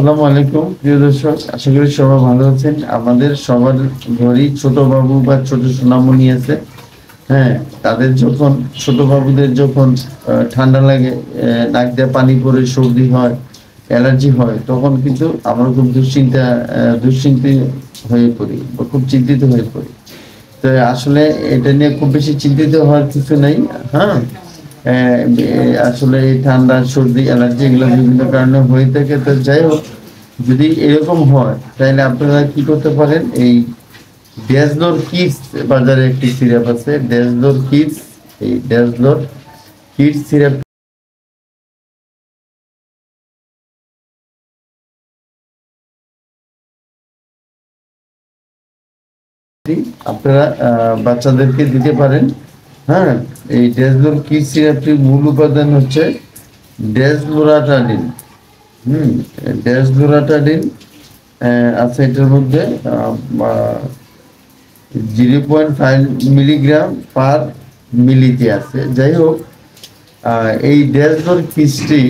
আসসালামু আলাইকুম প্রিয় দর্শক, আশা করি সবাই ভালো আছেন। আমাদের সবার ঘরেই ছোট বাবু বা ছোট সোনামণি আছে। হ্যাঁ, তাদের যখন ছোট বাবুদের যখন ঠান্ডা লাগে, নাক দিয়ে পানি পড়ে, সর্দি হয়, অ্যালার্জি হয়, তখন কিন্তু আমরা খুব দুশ্চিন্তি হয়ে পড়ি বা খুব চিন্তিত হয়ে পড়ি। তো আসলে এটা নিয়ে খুব বেশি চিন্তিত হওয়ার কিছু নাই। হ্যাঁ, আসলে এই ঠান্ডা, সর্দি, অ্যালার্জি এগুলো বিভিন্ন কারণে হয়ে থাকে। তো যাই হোক, যদি এরকম হয় তাহলে আপনারা কি করতে পারেন, এই ড্যাজলোর কিডস বাজারে একটি সিরাপ আছে, ড্যাজলোর কিডস। এই ড্যাজলোর কিডস সিরাপ আপনারা বাচ্চাদেরকে দিতে পারেন। হ্যাঁ, এই ড্যাজলোর কিডস সিরাপটির মূল উপাদান হচ্ছে ডেসলোরাটাডিন। ডেসলোরাটাডিন আছে এটার মধ্যে 0.5 মিলিগ্রাম পার মিলিতে আছে। যাই হোক, এই ডেসলোর কিস্টি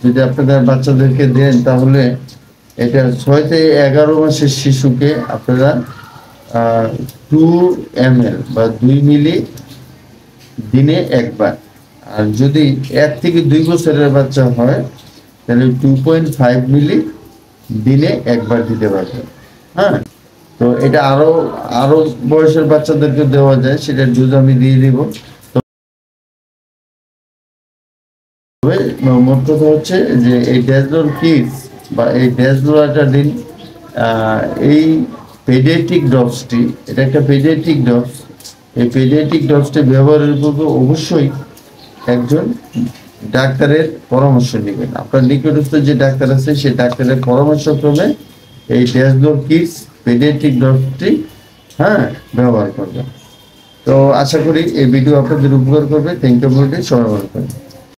যদি আপনাদের বাচ্চাদেরকে দেন, তাহলে এটা 6 থেকে 11 মাসের শিশুকে আপনারা 2 ml বা 2 মিলি দিনে একবার, আর যদি 1 থেকে 2 বছরের বাচ্চা হয় তাহলে 2.5 মিলি দিনে একবার দিতে পারবেন। হ্যাঁ, তো এটা আরো আরো বয়সের বাচ্চাদেরকে দেওয়া যায়, সেটার ডোজ আমি দিয়ে দিব। তবে মোট কথা হচ্ছে যে এই ড্যাজলোর কিডস বা এই ড্যাজলোরাটাডিন, এই পেডিয়াট্রিক ডোজটি, এটা একটা পেডিয়াট্রিক ডোজ। এই পেডিয়াট্রিক ডোজটি ব্যবহারের পূর্বে অবশ্যই একজন ডাক্তারের পরামর্শ নেবেন। আপনার নিকটস্থ যে ডাক্তার আছে সেই ডাক্তারের পরামর্শক্রমে এই ড্যাজলোর কিডস পেডিয়াট্রিক ডোজটি ব্যবহার করবেন। তো আশা করি এই ভিডিও আপনাদের উপকার করবে। থ্যাংক ইউ, সবাই ভালো থাকবেন।